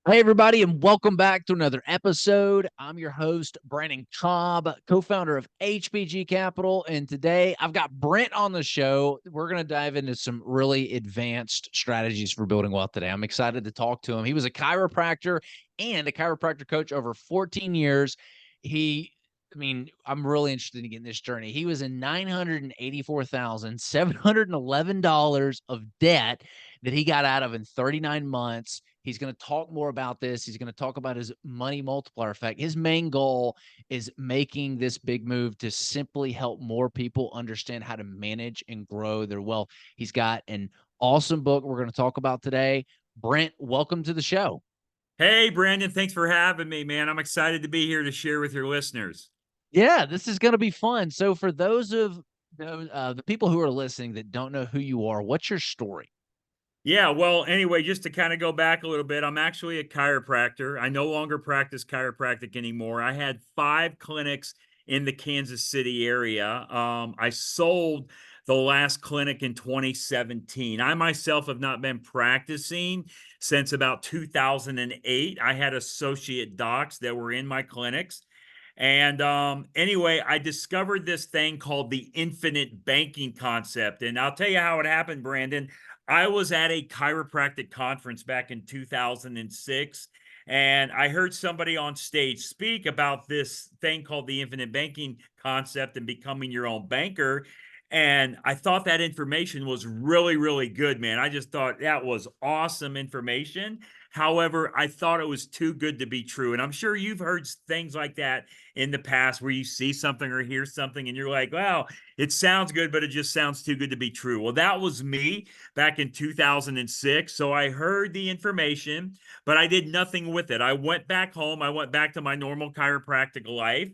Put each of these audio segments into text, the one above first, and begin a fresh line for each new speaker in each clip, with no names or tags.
Hey, everybody, and welcome back to another episode. I'm your host, Brandon Cobb, co founder of HPG Capital. And today I've got Brent on the show. We're going to dive into some really advanced strategies for building wealth today. I'm excited to talk to him. He was a chiropractor and a chiropractor coach over 14 years. I'm really interested in getting this journey. He was in $984,711 of debt that he got out of in 39 months. He's going to talk more about this. He's going to talk about his money multiplier effect. His main goal is making this big move to simply help more people understand how to manage and grow their wealth. He's got an awesome book we're going to talk about today. Brent, welcome to the show.
Hey, Brandon, thanks for having me, man. I'm excited to be here to share with your listeners.
Yeah, this is going to be fun. So for those of the people who are listening that don't know who you are, what's your story?
Yeah, well, anyway, just to kind of go back a little bit, I'm actually a chiropractor. I no longer practice chiropractic anymore. I had 5 clinics in the Kansas City area. I sold the last clinic in 2017. I myself have not been practicing since about 2008. I had associate docs that were in my clinics. And anyway, I discovered this thing called the infinite banking concept. And I'll tell you how it happened, Brandon. I was at a chiropractic conference back in 2006, and I heard somebody on stage speak about this thing called the infinite banking concept and becoming your own banker. And I thought that information was really, really good, man. I just thought that was awesome information. However, I thought it was too good to be true. And I'm sure you've heard things like that in the past where you see something or hear something and you're like, wow, it sounds good, but it just sounds too good to be true. Well, that was me back in 2006. So I heard the information, but I did nothing with it. I went back home. I went back to my normal chiropractic life.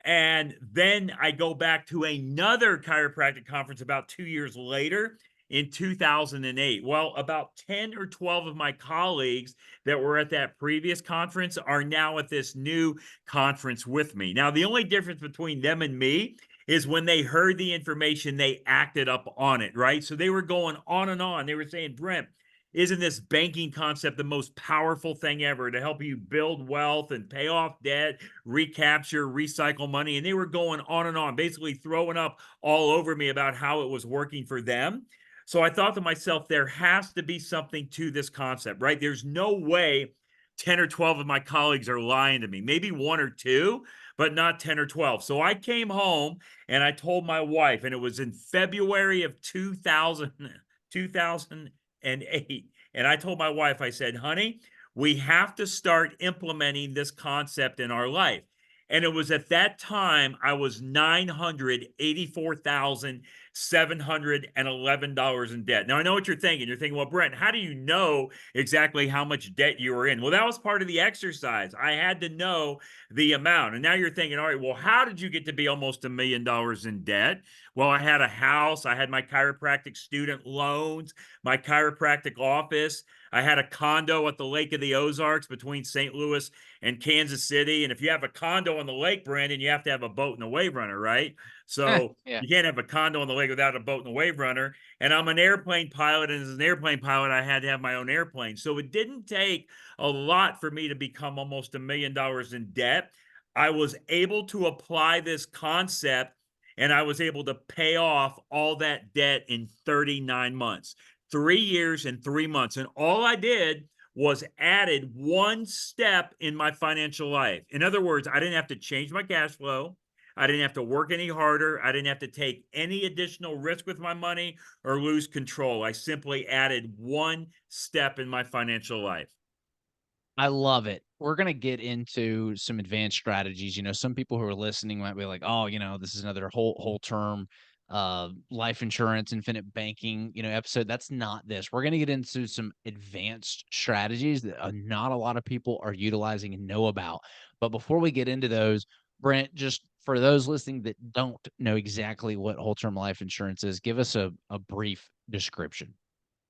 And then I go back to another chiropractic conference about 2 years later in 2008. Well, about 10 or 12 of my colleagues that were at that previous conference are now at this new conference with me. Now, the only difference between them and me is when they heard the information, they acted up on it, right? So they were going on and on. They were saying, Brent, isn't this banking concept the most powerful thing ever to help you build wealth and pay off debt, recapture, recycle money? And they were going on and on, basically throwing up all over me about how it was working for them. So I thought to myself, there has to be something to this concept, right? There's no way 10 or 12 of my colleagues are lying to me, maybe one or two, but not 10 or 12. So I came home and I told my wife, and it was in February of 2008. And I told my wife, I said, honey, we have to start implementing this concept in our life. And it was at that time I was $984,711 in debt. Now I know what you're thinking. You're thinking, well, Brent, how do you know exactly how much debt you were in? Well, that was part of the exercise. I had to know the amount. And now you're thinking, all right, well, how did you get to be almost $1 million in debt? Well, I had a house, I had my chiropractic student loans, my chiropractic office. I had a condo at the Lake of the Ozarks between St. Louis and Kansas City. And if you have a condo on the lake, Brandon, you have to have a boat and a wave runner, right? So
Yeah.
you can't have a condo on the lake without a boat and a wave runner. And I'm an airplane pilot. And as an airplane pilot, I had to have my own airplane. So it didn't take a lot for me to become almost $1 million in debt. I was able to apply this concept and I was able to pay off all that debt in 39 months, 3 years and 3 months. And all I did was added one step in my financial life. In other words, I didn't have to change my cash flow. I didn't have to work any harder. I didn't have to take any additional risk with my money or lose control. I simply added one step in my financial life.
I love it. We're gonna get into some advanced strategies. Some people who are listening might be like, "Oh, this is another whole term life insurance, infinite banking, episode." That's not this. We're gonna get into some advanced strategies that not a lot of people are utilizing and know about. But before we get into those, Brent, just for those listening that don't know exactly what whole term life insurance is, give us a brief description.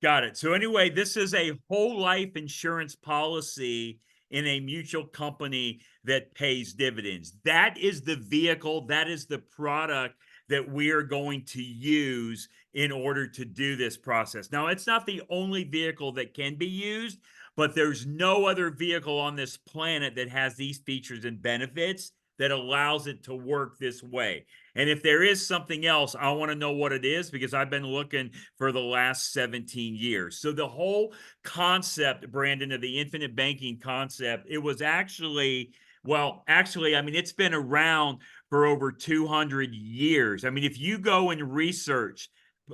Got it. So anyway, this is a whole life insurance policy in a mutual company that pays dividends. That is the vehicle, that is the product that we are going to use in order to do this process. Now, it's not the only vehicle that can be used, but there's no other vehicle on this planet that has these features and benefits that allows it to work this way. And if there is something else, I want to know what it is because I've been looking for the last 17 years. So the whole concept, Brandon, of the infinite banking concept, it was actually, well, actually, I mean, it's been around for over 200 years. I mean, if you go and research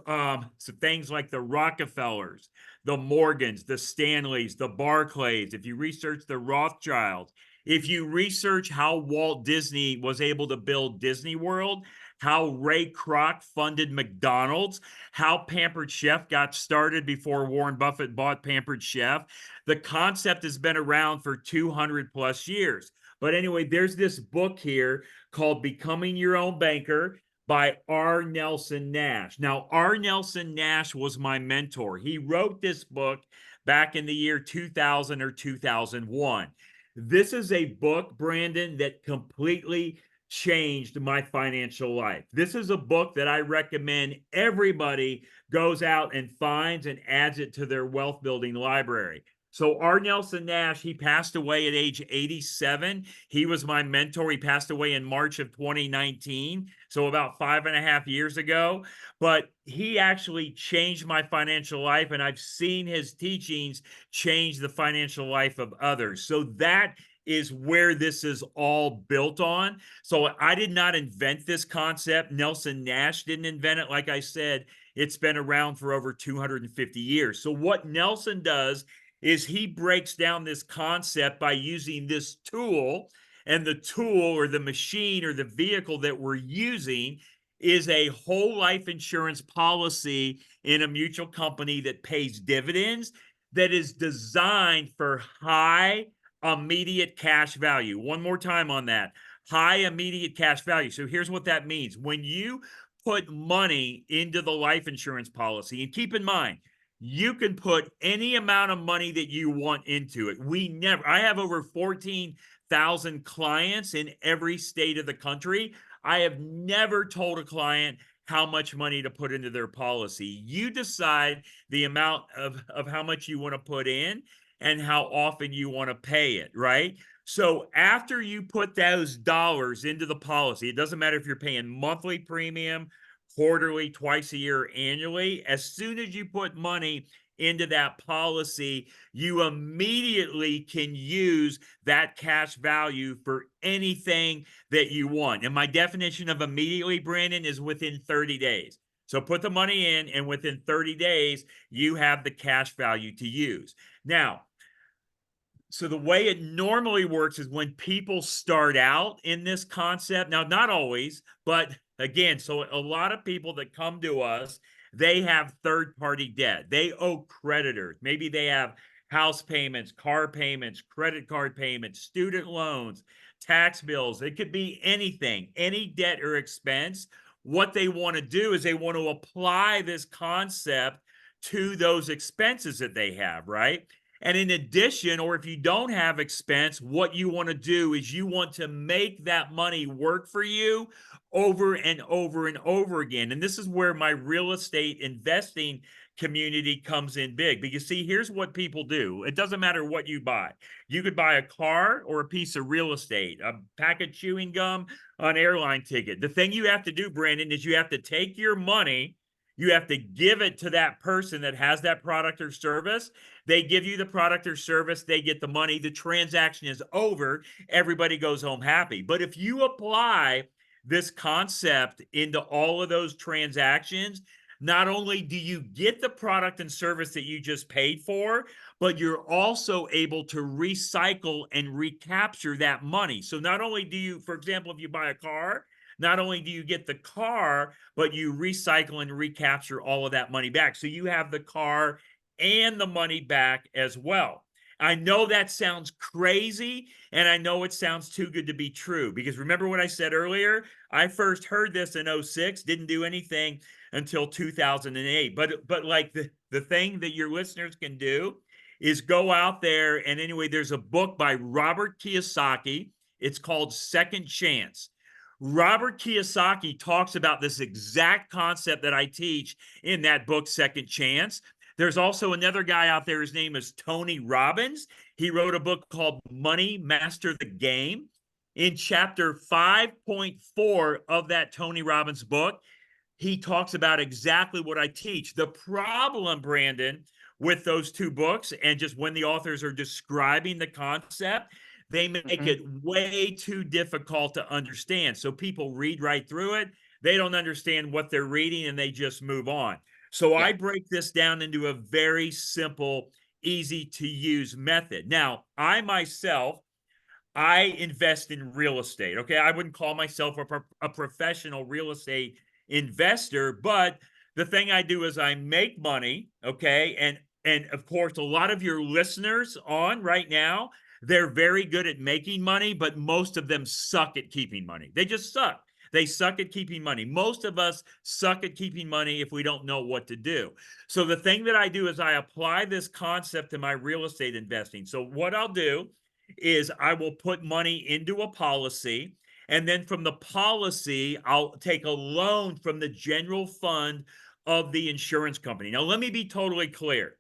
so things like the Rockefellers, the Morgans, the Stanleys, the Barclays, if you research the Rothschilds, if you research how Walt Disney was able to build Disney World, how Ray Kroc funded McDonald's, how Pampered Chef got started before Warren Buffett bought Pampered Chef, the concept has been around for 200 plus years. But anyway, there's this book here called Becoming Your Own Banker by R. Nelson Nash. Now, R. Nelson Nash was my mentor. He wrote this book back in the year 2000 or 2001. This is a book, Brandon, that completely changed my financial life. This is a book that I recommend everybody goes out and finds and adds it to their wealth building library. So R. Nelson Nash, he passed away at age 87. He was my mentor. He passed away in March of 2019, so about 5.5 years ago. But he actually changed my financial life, and I've seen his teachings change the financial life of others. So that is where this is all built on. So I did not invent this concept. Nelson Nash didn't invent it. Like I said, it's been around for over 250 years. So what Nelson does is he breaks down this concept by using this tool, and the tool or the machine or the vehicle that we're using is a whole life insurance policy in a mutual company that pays dividends, that is designed for high immediate cash value. One more time on that. High immediate cash value. So here's what that means. When you put money into the life insurance policy, and keep in mind, you can put any amount of money that you want into it. I have over 14,000 clients in every state of the country. I have never told a client how much money to put into their policy. You decide the amount of how much you want to put in and how often you want to pay it, right? So after you put those dollars into the policy, it doesn't matter if you're paying monthly premium, quarterly, twice a year, annually. As soon as you put money into that policy, you immediately can use that cash value for anything that you want. And my definition of immediately, Brandon, is within 30 days. So put the money in, and within 30 days, you have the cash value to use. Now, so the way it normally works is when people start out in this concept. Now, not always, but again, so a lot of people that come to us, they have third-party debt. They owe creditors. Maybe they have house payments, car payments, credit card payments, student loans, tax bills. It could be anything, any debt or expense. What they want to do is they want to apply this concept to those expenses that they have, right? And in addition, or if you don't have expense, what you want to do is you want to make that money work for you over and over and over again. And this is where my real estate investing community comes in big. Because see, here's what people do. It doesn't matter what you buy. You could buy a car or a piece of real estate, a pack of chewing gum, an airline ticket. The thing you have to do, Brandon, is you have to take your money, you have to give it to that person that has that product or service. They give you the product or service, they get the money, the transaction is over, everybody goes home happy. But if you apply this concept into all of those transactions, not only do you get the product and service that you just paid for, but you're also able to recycle and recapture that money. So not only do you, for example, if you buy a car, not only do you get the car, but you recycle and recapture all of that money back. So you have the car and the money back as well. I know that sounds crazy, and I know it sounds too good to be true, because remember what I said earlier? I first heard this in 06, didn't do anything until 2008. But like the thing that your listeners can do is go out there, and anyway, there's a book by Robert Kiyosaki. It's called Second Chance. Robert Kiyosaki talks about this exact concept that I teach in that book, Second Chance. There's also another guy out there. His name is Tony Robbins. He wrote a book called Money Master the Game. In chapter 5.4 of that Tony Robbins book, he talks about exactly what I teach. The problem, Brandon, with those two books, and just when the authors are describing the concept, they make
Mhm.
it way too difficult to understand. So people read right through it. They don't understand what they're reading and they just move on. So
Yeah.
I break this down into a very simple, easy to use method. Now, I myself, I invest in real estate. Okay. I wouldn't call myself a professional real estate investor, but the thing I do is I make money. Okay. And of course, a lot of your listeners on right now, they're very good at making money, but most of them suck at keeping money. They just suck. They suck at keeping money. Most of us suck at keeping money if we don't know what to do. So the thing that I do is I apply this concept to my real estate investing. So what I'll do is I will put money into a policy. And then from the policy, I'll take a loan from the general fund of the insurance company. Now, let me be totally clear.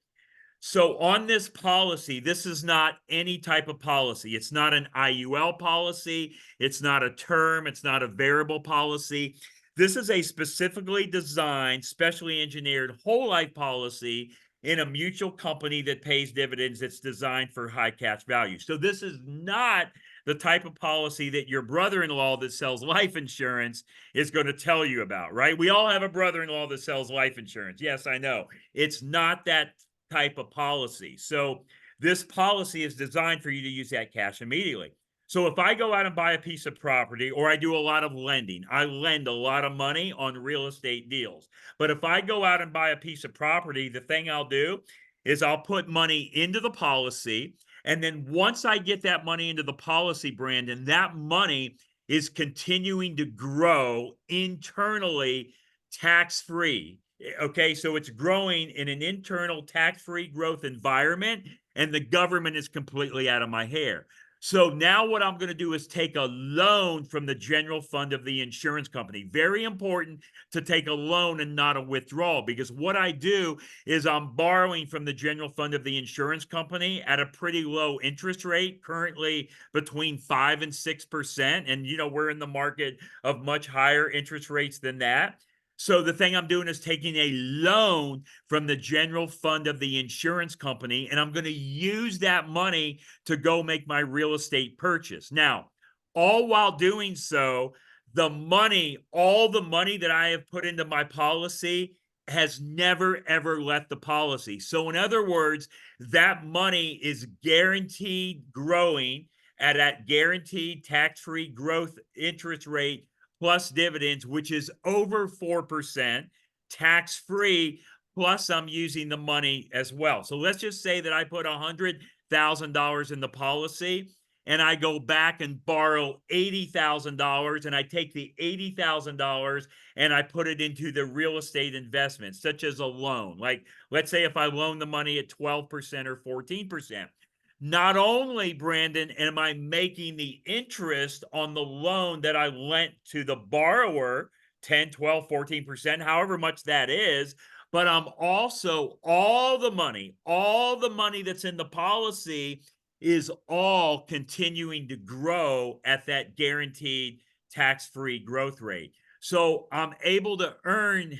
So on this policy, this is not any type of policy. It's not an IUL policy. It's not a term. It's not a variable policy. This is a specifically designed, specially engineered whole life policy in a mutual company that pays dividends that's designed for high cash value. So this is not the type of policy that your brother-in-law that sells life insurance is going to tell you about, right? We all have a brother-in-law that sells life insurance. Yes, I know. It's not that type of policy. So this policy is designed for you to use that cash immediately. So if I go out and buy a piece of property, or I do a lot of lending, I lend a lot of money on real estate deals. But if I go out and buy a piece of property, the thing I'll do is I'll put money into the policy. And then once I get that money into the policy, Brandon, that money is continuing to grow internally tax free. Okay, so it's growing in an internal tax free growth environment, and the government is completely out of my hair. So now what I'm going to do is take a loan from the general fund of the insurance company. Very important to take a loan and not a withdrawal, because what I do is I'm borrowing from the general fund of the insurance company at a pretty low interest rate, currently between 5 and 6%. And, we're in the market of much higher interest rates than that. So the thing I'm doing is taking a loan from the general fund of the insurance company, and I'm going to use that money to go make my real estate purchase. Now, all while doing so, all the money that I have put into my policy has never ever left the policy. So in other words, that money is guaranteed growing at that guaranteed tax-free growth interest rate plus dividends, which is over 4%, tax free, plus I'm using the money as well. So let's just say that I put $100,000 in the policy and I go back and borrow $80,000 and I take the $80,000 and I put it into the real estate investment, such as a loan. Like, let's say if I loan the money at 12% or 14%. Not only, Brandon, am I making the interest on the loan that I lent to the borrower, 10, 12, 14%, however much that is, but I'm also all the money that's in the policy is all continuing to grow at that guaranteed tax-free growth rate. So I'm able to earn,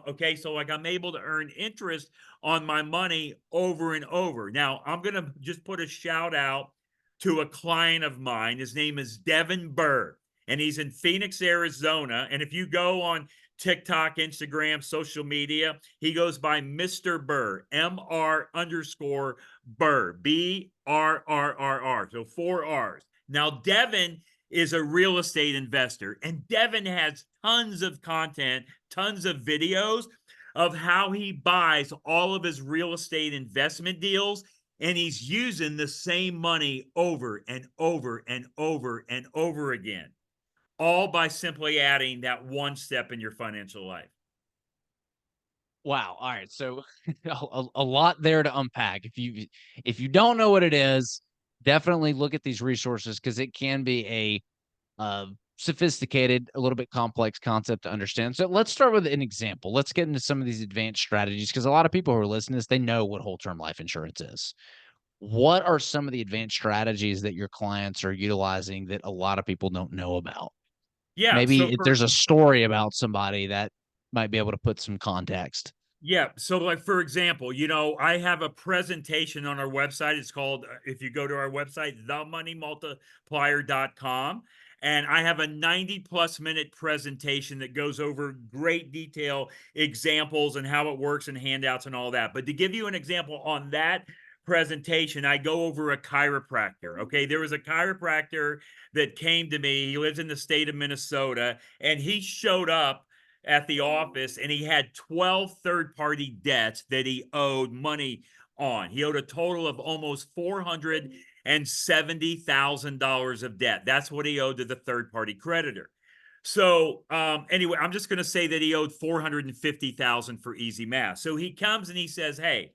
okay, so like I'm able to earn interest on my money over and over. Now, I'm going to just put a shout out to a client of mine. His name is Devin Burr, and he's in Phoenix, Arizona. And if you go on TikTok, Instagram, social media, he goes by Mr. Burr, MR underscore Burr, BRRRR. So 4 R's. Now, Devin is a real estate investor, and Devin has tons of content, tons of videos of how he buys all of his real estate investment deals, and he's using the same money over and over and over and over again, all by simply adding that one step in your financial life.
Wow. All right. So a lot there to unpack. If you don't know what it is, definitely look at these resources because it can be a sophisticated, a little bit complex concept to understand. So let's start with an example. Let's get into some of these advanced strategies because a lot of people who are listening to this, they know what whole term life insurance is. What are some of the advanced strategies that your clients are utilizing that a lot of people don't know about?
Yeah. So
Maybe there's a story about somebody that might be able to put some context.
yeah. So, like, for example, I have a presentation on our website. It's called, if you go to our website, themoneymultiplier.com. And I have a 90 plus minute presentation that goes over great detail, examples, and how it works, and handouts and all that. But to give you an example on that presentation, I go over a chiropractor. Okay. There was a chiropractor that came to me. He lives in the state of Minnesota, and he showed up at the office, and he had 12 third-party debts that he owed money on. He owed a total of almost $470,000 of debt. That's what he owed to the third-party creditor. So anyway, I'm just going to say that he owed 450,000 for easy math. So he comes and he says, "Hey,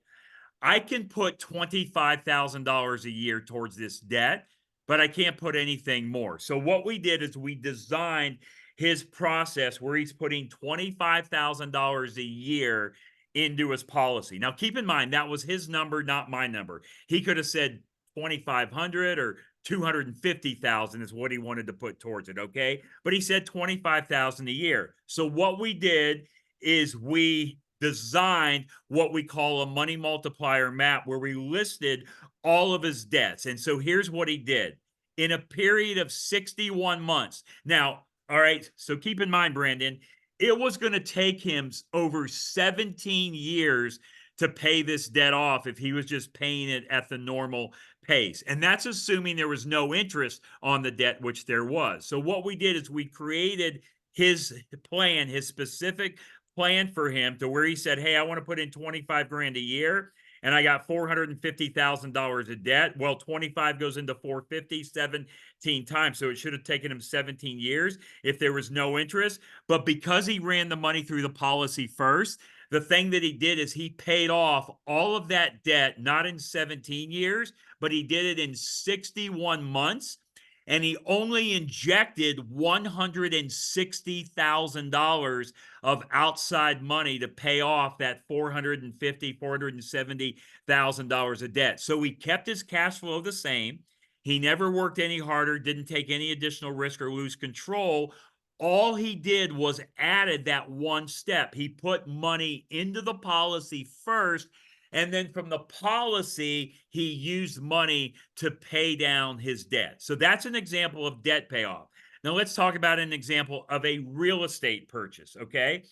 I can put $25,000 a year towards this debt, but I can't put anything more." So what we did is we designed his process where he's putting $25,000 a year into his policy. Now, keep in mind that was his number, not my number. He could have said 2,500 or 250,000 is what he wanted to put towards it, okay? But he said 25,000 a year. So what we did is we designed what we call a money multiplier map where we listed all of his debts. And so here's what he did in a period of 61 months. Now, all right, so keep in mind, Brandon, it was going to take him over 17 years to pay this debt off if he was just paying it at the normal pace. And that's assuming there was no interest on the debt, which there was. So what we did is we created his plan, his specific plan for him, to where he said, "Hey, I want to put in 25 grand a year, and I got $450,000 of debt." Well, 25 goes into 450 17 times. So it should have taken him 17 years if there was no interest. But because he ran the money through the policy first, the thing that he did is he paid off all of that debt, not in 17 years, but he did it in 61 months. And he only injected $160,000 of outside money to pay off that $470,000 of debt. So he kept his cash flow the same. He never worked any harder, didn't take any additional risk or lose control. All he did was added that one step. He put money into the policy first, and then from the policy, he used money to pay down his debt. So that's an example of debt payoff. Now let's talk about an example of a real estate purchase, okay?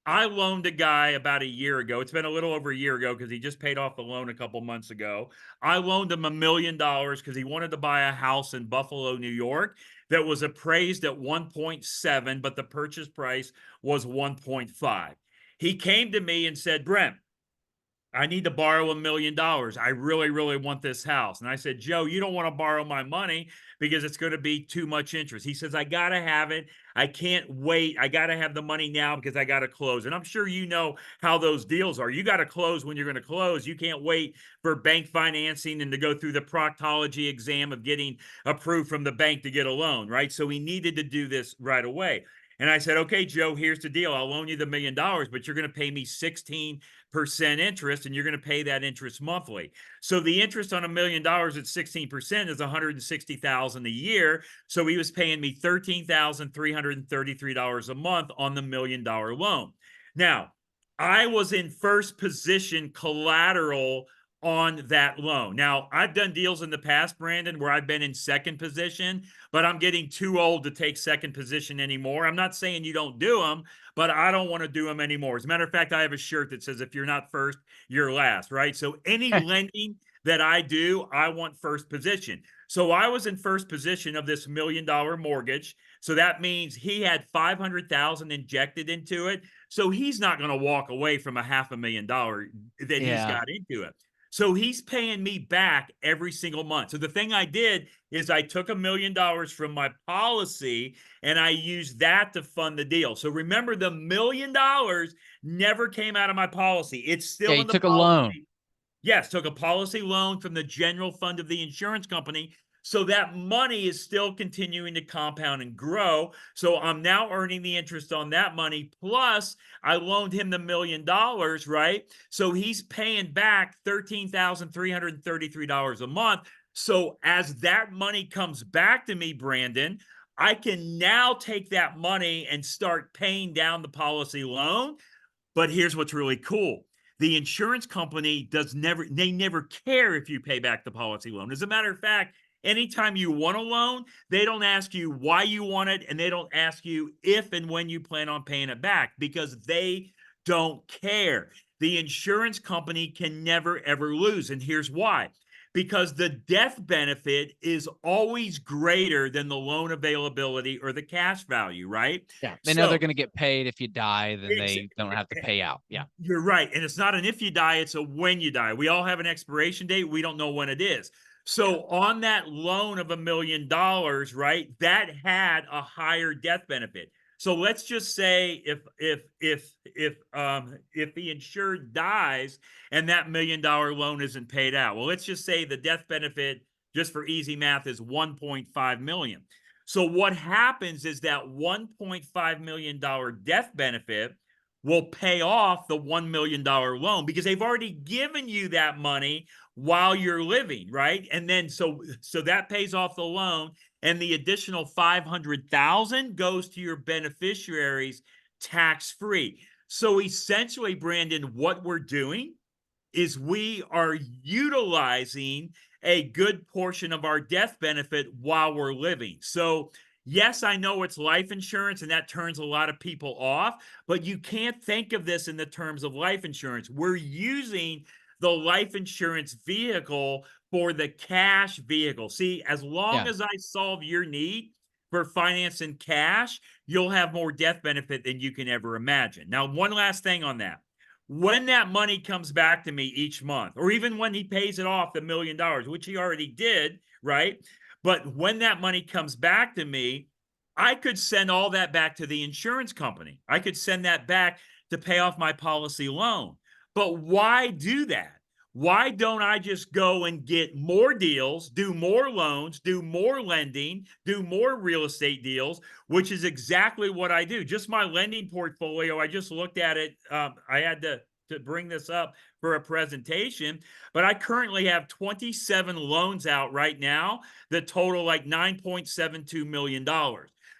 I loaned a guy about a year ago. It's been a little over a year ago because he just paid off the loan a couple months ago. I loaned him $1 million because he wanted to buy a house in Buffalo, New York that was appraised at 1.7, but the purchase price was 1.5. He came to me and said, "Brent, I need to borrow $1 million. I really, really want this house." And I said, "Joe, you don't want to borrow my money because it's going to be too much interest." He says, "I got to have it. I can't wait. I got to have the money now because I got to close." And I'm sure you know how those deals are. You got to close when you're going to close. You can't wait for bank financing and to go through the proctology exam of getting approved from the bank to get a loan, right? So he needed to do this right away. And I said, "Okay, Joe, here's the deal. I'll loan you the $1 million, but you're going to pay me 16% interest, and you're going to pay that interest monthly." So the interest on $1 million at 16% is 160,000 a year. So he was paying me $13,333 a month on the $1 million loan. Now, I was in first position collateral on that loan. Now, I've done deals in the past, Brandon, where I've been in second position, but I'm getting too old to take second position anymore. I'm not saying you don't do them, but I don't want to do them anymore. As a matter of fact, I have a shirt that says, "If you're not first, you're last," right? So any lending that I do, I want first position. So I was in first position of this $1 million mortgage. So that means he had 500,000 injected into it. So he's not going to walk away from a $500,000 that he's
Yeah.
got into it. So he's paying me back every single month. So the thing I did is I took $1 million from my policy and I used that to fund the deal. So remember, the $1 million never came out of my policy. It's
Yeah,
still
you
in the
took a loan.
policy. Yes, took a policy loan from the general fund of the insurance company. So that money is still continuing to compound and grow. So I'm now earning the interest on that money. Plus, I loaned him the $1 million, right? So he's paying back $13,333 a month. So as that money comes back to me, Brandon, I can now take that money and start paying down the policy loan. But here's what's really cool. The insurance company they never care if you pay back the policy loan. As a matter of fact, anytime you want a loan, they don't ask you why you want it, and they don't ask you if and when you plan on paying it back because they don't care. The insurance company can never ever lose. And here's why. Because the death benefit is always greater than the loan availability or the cash value, right?
Yeah, they know they're
So
gonna get paid. If you die, then
ex-
they don't have to pay out. Yeah.
you're right. And it's not an if you die, it's a when you die. We all have an expiration date. We don't know when it is.
Yeah.
So on that loan of $1 million, right, that had a higher death benefit. So let's just say if the insured dies and that $1 million loan isn't paid out. Well, let's just say the death benefit, just for easy math, is 1.5 million. So what happens is that $1.5 million death benefit will pay off the $1 million loan because they've already given you that money while you're living, right? And then so that pays off the loan and the additional 500,000 goes to your beneficiaries tax free. So essentially, Brandon, what we're doing is we are utilizing a good portion of our death benefit while we're living. So, yes, I know it's life insurance and that turns a lot of people off, but you can't think of this in the terms of life insurance. We're using the life insurance vehicle for the cash vehicle. See, as long
Yeah.
as I solve your need for finance and cash, you'll have more death benefit than you can ever imagine. Now, one last thing on that when that money comes back to me each month, or even when he pays it off the $1 million, which he already did, right? But when that money comes back to me, I could send all that back to the insurance company. I could send that back to pay off my policy loan. But why do that? Why don't I just go and get more deals, do more loans, do more lending, do more real estate deals, which is exactly what I do. Just my lending portfolio, I just looked at it. I had to bring this up for a presentation, but I currently have 27 loans out right now that total like $9.72 million.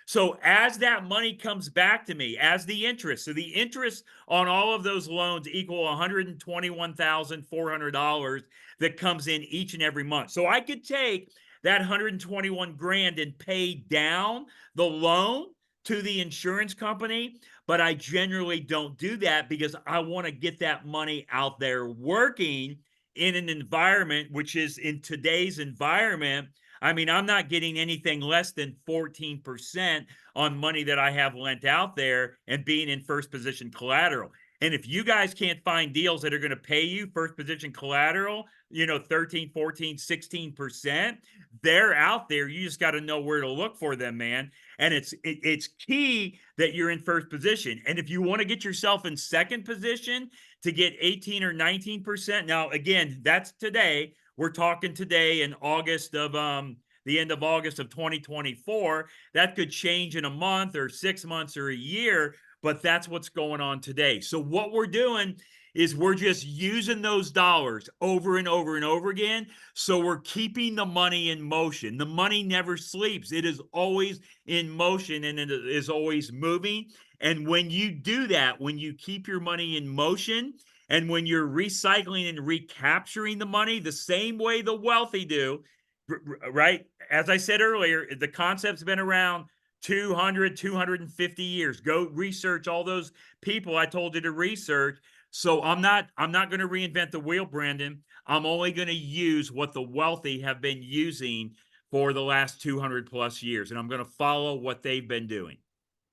So as that money comes back to me, as the interest, so the interest on all of those loans equal $121,400 that comes in each and every month. So I could take that 121 grand and pay down the loan to the insurance company, but I generally don't do that because I want to get that money out there working in an environment which is in today's environment. I mean, I'm not getting anything less than 14% on money that I have lent out there and being in first position collateral. And if you guys can't find deals that are going to pay you first position collateral, 13, 14, 16%, they're out there. You just got to know where to look for them, man. And it's key that you're in first position. And if you want to get yourself in second position to get 18 or 19%, now again, that's today. We're talking today in August of the end of August of 2024. That could change in a month or 6 months or a year, but that's what's going on today. So what we're doing is we're just using those dollars over and over and over again. So we're keeping the money in motion. The money never sleeps. It is always in motion and it is always moving. And when you do that, when you keep your money in motion, and when you're recycling and recapturing the money the same way the wealthy do, right? As I said earlier, the concept's been around 200, 250 years. Go research all those people I told you to research. So I'm not going to reinvent the wheel, Brandon. I'm only going to use what the wealthy have been using for the last 200 plus years, and I'm going to follow what they've been doing.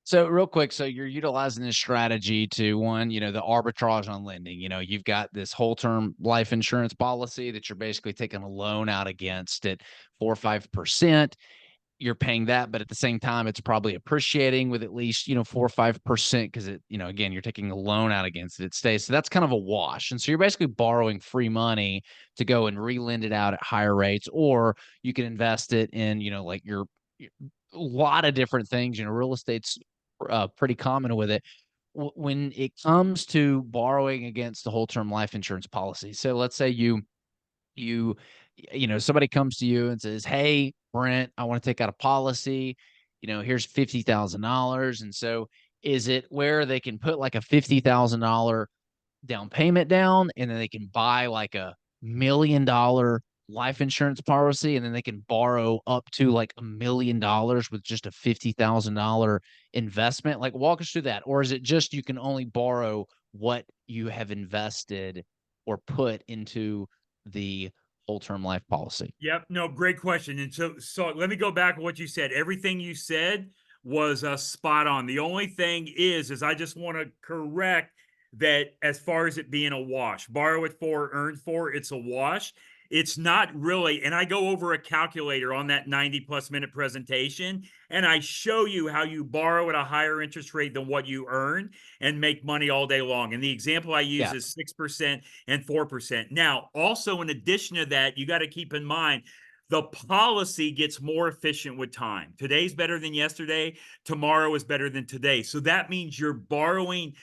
So real quick, so you're utilizing this strategy to one, the arbitrage on lending. You've got this whole term life insurance policy that you're basically taking a loan out against at 4 or 5%. you're paying that, but at the same time, it's probably appreciating with at least, 4 or 5% because again, you're taking a loan out against it. It stays. So that's kind of a wash. And so you're basically borrowing free money to go and re-lend it out at higher rates, or you can invest it in, like your a lot of different things. Real estate's pretty common with it. When it comes to borrowing against the whole term life insurance policy. So let's say you somebody comes to you and says, "Hey, Brent, I want to take out a policy. Here's $50,000." And so is it where they can put like a $50,000 down payment down, and then they can buy like a $1 million life insurance policy, and then they can borrow up to like $1 million with just a $50,000 investment? Like, walk us through that. Or is it just you can only borrow what you have invested or put into the whole term life policy?
Yep. No, great question. And so let me go back to what you said. Everything you said was spot on. The only thing is I just want to correct that as far as it being a wash, borrow it for, earn for, it's a wash. It's not really. And I go over a calculator on that 90+ minute presentation, and I show you how you borrow at a higher interest rate than what you earn and make money all day long. And the example I use
Yeah.
is 6% and 4%. Now, also, in addition to that, you got to keep in mind the policy gets more efficient with time. Today's better than yesterday. Tomorrow is better than today. So that means your borrowing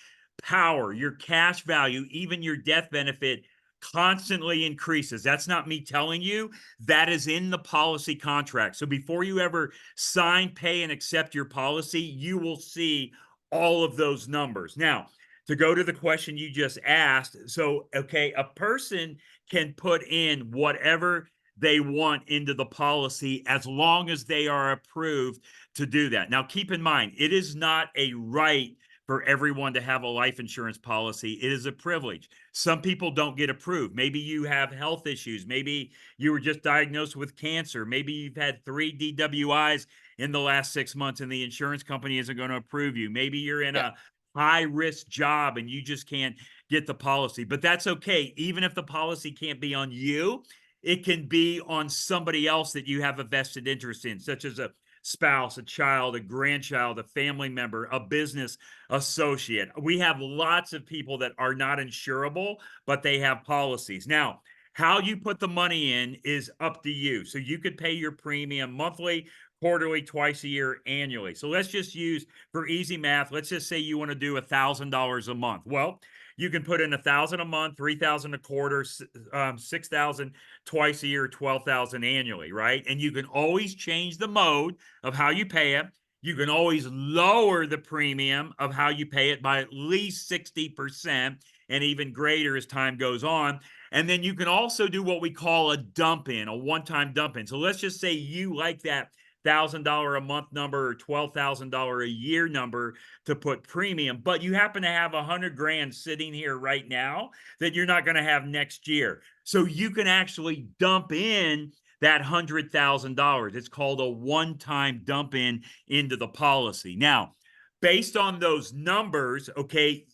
power, your cash value, even your death benefit constantly increases. That's not me telling you. That is in the policy contract. So before you ever sign, pay, and accept your policy, you will see all of those numbers. Now, to go to the question you just asked, so, okay, a person can put in whatever they want into the policy as long as they are approved to do that. Now, keep in mind, it is not a right for everyone to have a life insurance policy. It is a privilege. Some people don't get approved. Maybe you have health issues. Maybe you were just diagnosed with cancer. Maybe you've had 3 DWIs in the last 6 months and the insurance company isn't going to approve you. Maybe you're in
Yeah.
a high risk job and you just can't get the policy. But that's okay. Even if the policy can't be on you, it can be on somebody else that you have a vested interest in, such as a spouse, a child, a grandchild, a family member, a business associate. We have lots of people that are not insurable, but they have policies. Now, how you put the money in is up to you. So you could pay your premium monthly, quarterly, twice a year, annually. So let's just use, for easy math, let's just say you want to do $1,000 a month. Well, you can put in 1,000 a month, 3,000 a quarter, 6,000 twice a year, 12,000 annually, right? And you can always change the mode of how you pay it. You can always lower the premium of how you pay it by at least 60% and even greater as time goes on. And then you can also do what we call a dump in, a one-time dump in. So let's just say you like that $1,000 a month number or $12,000 a year number to put premium, but you happen to have 100 grand sitting here right now that you're not going to have next year. So you can actually dump in that $100,000. It's called a one-time dump in into the policy. Now, based on those numbers, okay,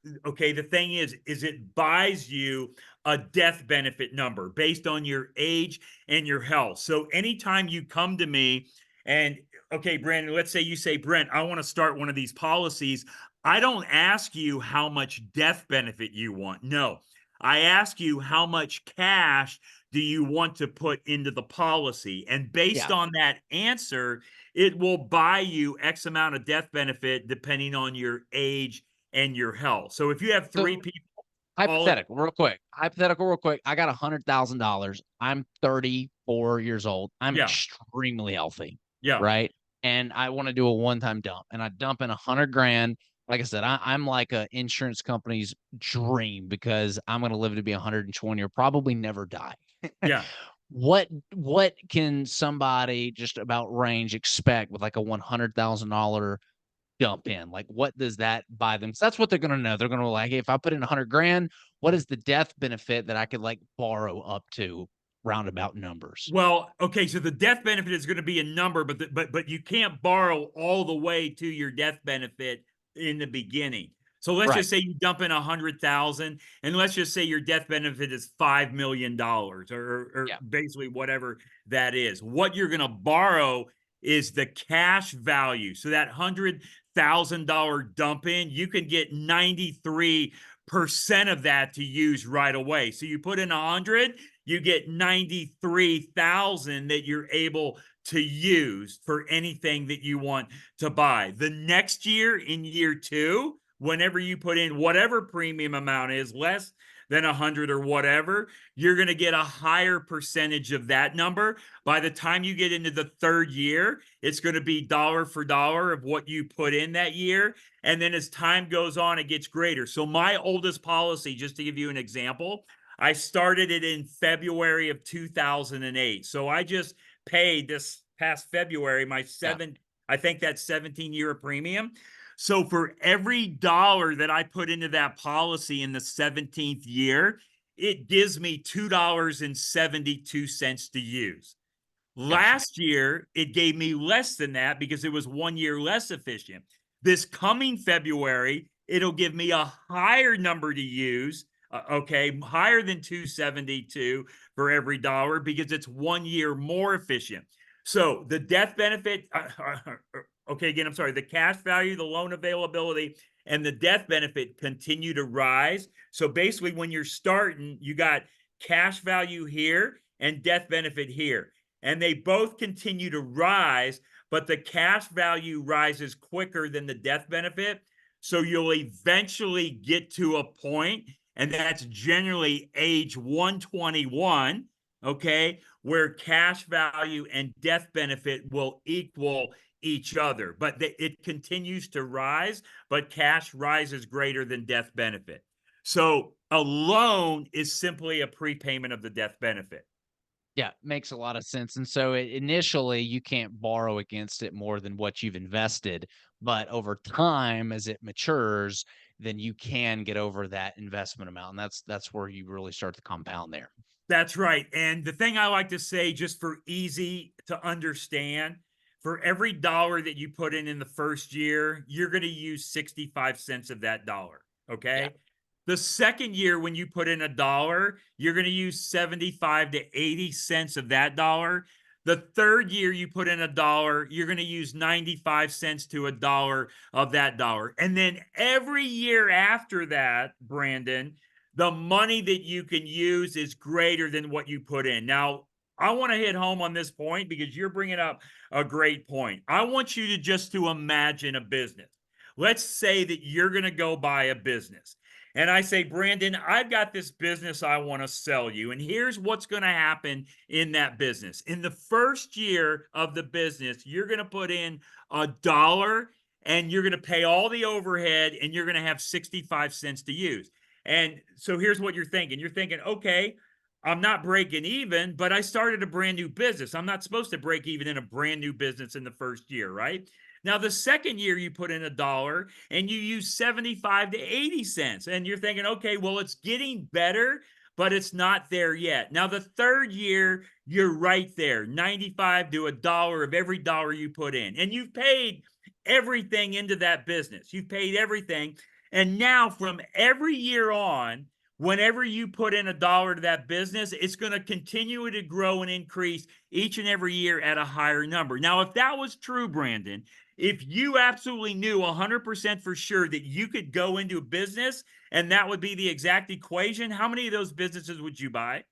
the thing is it buys you a death benefit number based on your age and your health. So anytime you come to me and, okay, Brandon, let's say you say, Brent, I want to start one of these policies. I don't ask you how much death benefit you want. No, I ask you how much cash do you want to put into the policy? And based
Yeah.
on that answer, it will buy you X amount of death benefit depending on your age and your health. So if you have three
So
people, all it,
hypothetical, real quick. Hypothetical, real quick. I got $100,000. I'm 34 years old. I'm
yeah,
extremely healthy,
yeah,
right? And I want to do a one-time dump, and I dump in 100 grand. Like I said, I'm like a insurance company's dream because I'm going to live to be 120 or probably never die.
yeah.
What can somebody just about range expect with like a $100,000 dump in? Like, what does that buy them? 'Cause that's what they're gonna know. They're gonna like, "Hey, if I put in 100 grand, what is the death benefit that I could, like, borrow up to?" Roundabout numbers.
Well, okay, so the death benefit is going to be a number, but but you can't borrow all the way to your death benefit in the beginning. So let's
Right.
just say you dump in 100,000, and let's just say your death benefit is $5 million, or
Yeah.
basically whatever that is. What you're going to borrow is the cash value. So that $100,000 dump in, you can get 93% of that to use right away. So you put in 100, you get 93,000 that you're able to use for anything that you want to buy. The next year, in year 2, whenever you put in whatever premium amount is less than 100 or whatever, you're going to get a higher percentage of that number. By the time you get into the 3rd year, it's going to be dollar for dollar of what you put in that year. And then as time goes on, it gets greater. So my oldest policy, just to give you an example, I started it in February of 2008. So I just paid this past February my
Yeah.
I think that's 17-year premium. So for every dollar that I put into that policy in the 17th year, it gives me $2.72 to use.
Gotcha.
Last year, it gave me less than that because it was 1 year less efficient. This coming February, it'll give me a higher number to use, okay, higher than 272 for every dollar because it's 1 year more efficient. So the death benefit, okay, again, I'm sorry, the cash value, the loan availability, and the death benefit continue to rise. So basically, when you're starting, you got cash value here and death benefit here, and they both continue to rise, but the cash value rises quicker than the death benefit. So you'll eventually get to a point, and that's generally age 121, okay, where cash value and death benefit will equal each other. But it continues to rise, but cash rises greater than death benefit. So a loan is simply a prepayment of the death benefit.
Yeah, makes a lot of sense. And so initially, you can't borrow against it more than what you've invested, but over time, as it matures, then you can get over that investment amount, and that's where you really start to compound there.
That's right. And the thing I like to say, just for easy to understand, for every dollar that you put in the first year, you're going to use 65 cents of that dollar.
Yeah.
Okay. The second year, when you put in a dollar, you're going to use 75 to 80 cents of that dollar. The third year you put in a dollar, you're going to use 95 cents to a dollar of that dollar. And then every year after that, Brandon, the money that you can use is greater than what you put in. Now, I want to hit home on this point because you're bringing up a great point. I want you to just to imagine a business. Let's say that you're going to go buy a business. And I say, Brandon, I've got this business I want to sell you. And here's what's going to happen in that business. In the first year of the business, you're going to put in a dollar and you're going to pay all the overhead and you're going to have 65 cents to use. And so here's what you're thinking. You're thinking, okay, I'm not breaking even, but I started a brand new business. I'm not supposed to break even in a brand new business in the first year, right? Now, the second year you put in a dollar and you use 75 to 80 cents. And you're thinking, okay, well, it's getting better, but it's not there yet. Now, the third year, you're right there, 95 to a dollar of every dollar you put in. And you've paid everything into that business. You've paid everything. And now, from every year on, whenever you put in a dollar to that business, it's going to continue to grow and increase each and every year at a higher number. Now, if that was true, Brandon, if you absolutely knew 100% for sure that you could go into a business and that would be the exact equation, how many of those businesses would you buy?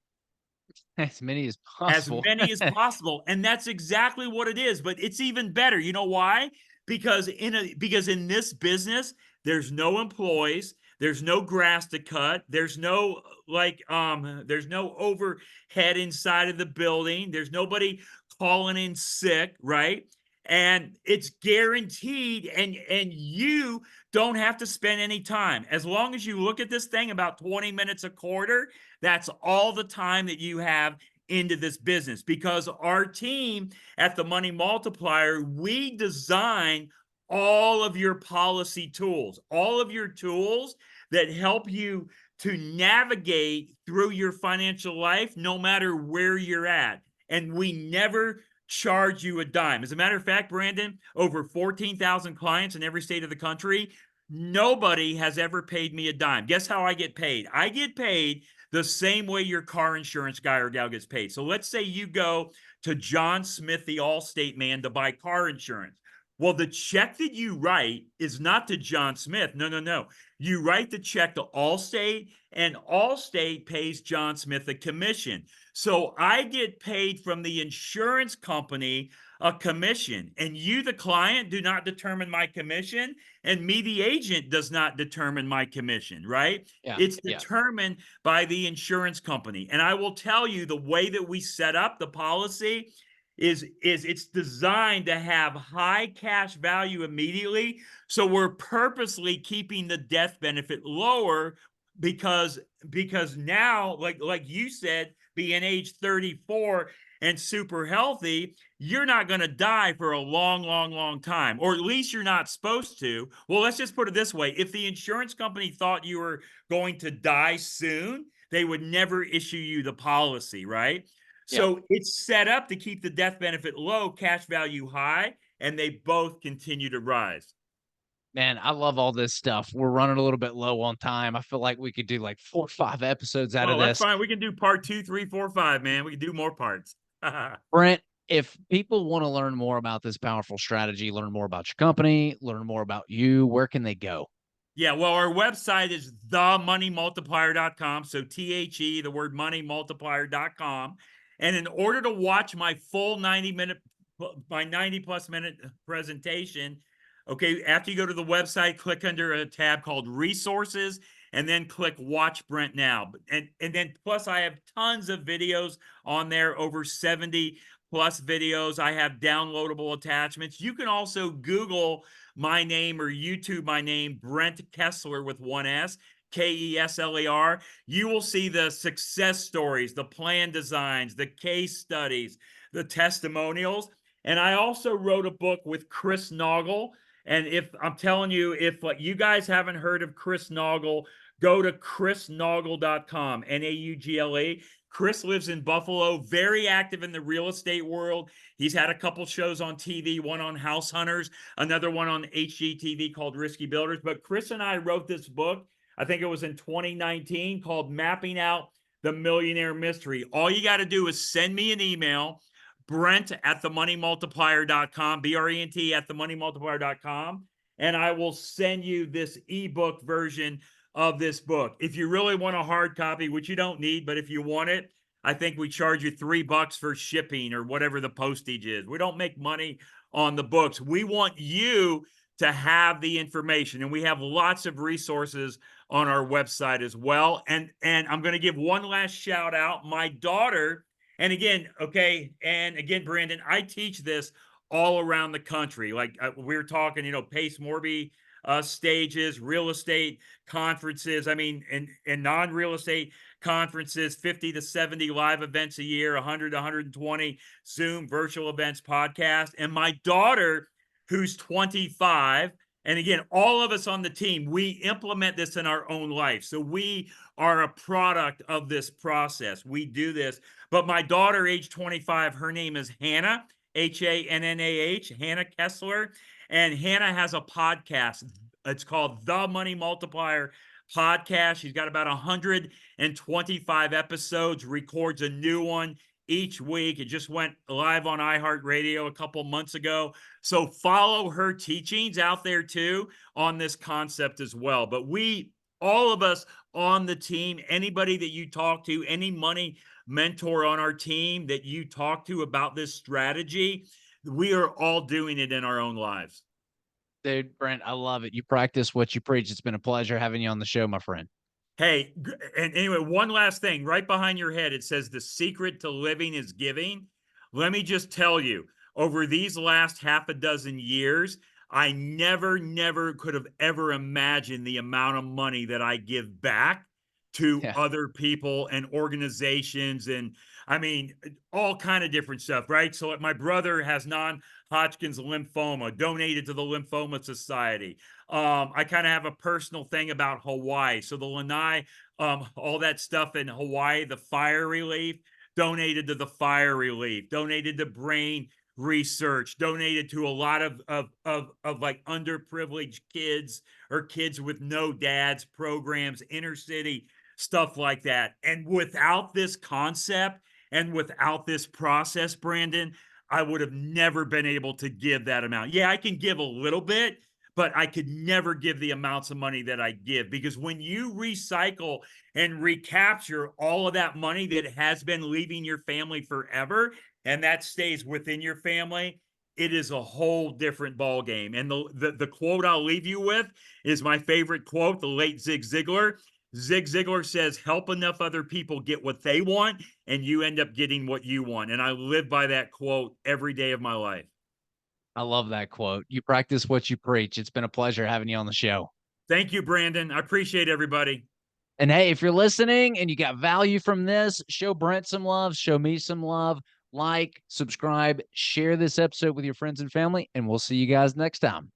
As many as
As
possible.
many as possible. And that's exactly what it is. But it's even better. You know why? Because in this business, there's no employees, there's no grass to cut, there's no there's no overhead inside of the building, there's nobody calling in sick, right? And it's guaranteed, and you don't have to spend any time. As long as you look at this thing about 20 minutes a quarter, that's all the time that you have into this business, because our team at the Money Multiplier, we design all of your policy tools, all of your tools that help you to navigate through your financial life, no matter where you're at. And we never charge you a dime. As a matter of fact, Brandon, over 14,000 clients in every state of the country, nobody has ever paid me a dime. Guess how I get paid? I get paid the same way your car insurance guy or gal gets paid. So let's say you go to John Smith, the Allstate man, to buy car insurance. Well, the check that you write is not to John Smith. No, no, no. You write the check to Allstate, and Allstate pays John Smith a commission. So I get paid from the insurance company a commission, and you, the client, do not determine my commission, and me, the agent, does not determine my commission, right?
Yeah.
It's
Yeah.
determined by the insurance company. And I will tell you, the way that we set up the policy is it's designed to have high cash value immediately. So we're purposely keeping the death benefit lower because now, like you said, being age 34 and super healthy, you're not going to die for a long, long, long time, or at least you're not supposed to. Well, let's just put it this way. If the insurance company thought you were going to die soon, they would never issue you the policy, right?
Yeah.
So it's set up to keep the death benefit low, cash value high, and they both continue to rise.
Man, I love all this stuff. We're running a little bit low on time. I feel like we could do like 4 or 5 episodes out of
Oh, that's
this.
fine. We can do part two, three, four, five, man. We can do more parts.
Brent, if people want to learn more about this powerful strategy, learn more about your company, learn more about you, where can they go?
Yeah, well, our website is themoneymultiplier.com. So the word moneymultiplier.com. And in order to watch my full 90 plus minute presentation, okay, after you go to the website, click under a tab called resources and then click watch Brent now. And then plus I have tons of videos on there, over 70 plus videos. I have downloadable attachments. You can also Google my name or YouTube my name, Brent Kesler with one S, Kesler. You will see the success stories, the plan designs, the case studies, the testimonials. And I also wrote a book with Chris Naugle. And if I'm telling you, if you guys haven't heard of Chris Naugle, go to chrisnaugle.com, Naugle. Chris lives in Buffalo, very active in the real estate world. He's had a couple shows on TV, one on House Hunters, another one on HGTV called Risky Builders. But Chris and I wrote this book, I think it was in 2019, called Mapping Out the Millionaire Mystery. All you got to do is send me an email, Brent at themoneymultiplier.com, Brent at themoneymultiplier.com, and I will send you this ebook version of this book. If you really want a hard copy, which you don't need, but if you want it, I think we charge you $3 for shipping or whatever the postage is. We don't make money on the books. We want you to have the information, and we have lots of resources on our website as well. And I'm going to give one last shout out. My daughter, and again, okay, and again, Brandon, I teach this all around the country. Like we were talking, Pace Morby stages, real estate conferences. I mean, and non-real estate conferences, 50 to 70 live events a year, 100 to 120 Zoom virtual events, podcast. And my daughter, who's 25, and again, all of us on the team, we implement this in our own life. So we are a product of this process. We do this. But my daughter, age 25, her name is Hannah, Hannah, Hannah Kesler. And Hannah has a podcast. It's called The Money Multiplier Podcast. She's got about 125 episodes, records a new one each week. It just went live on iHeartRadio a couple months ago. So follow her teachings out there too on this concept as well. But all of us on the team, anybody that you talk to, any money mentor on our team that you talk to about this strategy, we are all doing it in our own lives.
Dude, Brent, I love it. You practice what you preach. It's been a pleasure having you on the show, my friend.
Hey, and anyway, one last thing. Right behind your head, it says the secret to living is giving. Let me just tell you, over these last half a dozen years, I never could have ever imagined the amount of money that I give back to
Yeah.
other people and organizations, and I mean all kind of different stuff, right? So my brother has non-Hodgkin's lymphoma, donated to the Lymphoma Society. I kind of have a personal thing about Hawaii. So the Lanai, all that stuff in Hawaii, the fire relief, donated to the fire relief, donated to brain research, donated to a lot of like underprivileged kids or kids with no dads programs, inner city stuff like that. And without this concept and without this process, Brandon, I would have never been able to give that amount. Yeah, I can give a little bit, but I could never give the amounts of money that I give, because when you recycle and recapture all of that money that has been leaving your family forever, and that stays within your family, it is a whole different ball game. And the quote I'll leave you with is my favorite quote, the late Zig Ziglar. Zig Ziglar says, "Help enough other people get what they want, and you end up getting what you want." And I live by that quote every day of my life.
I love that quote. You practice what you preach. It's been a pleasure having you on the show.
Thank you, Brandon. I appreciate everybody.
And hey, if you're listening and you got value from this, show Brent some love, show me some love, like, subscribe, share this episode with your friends and family, and we'll see you guys next time.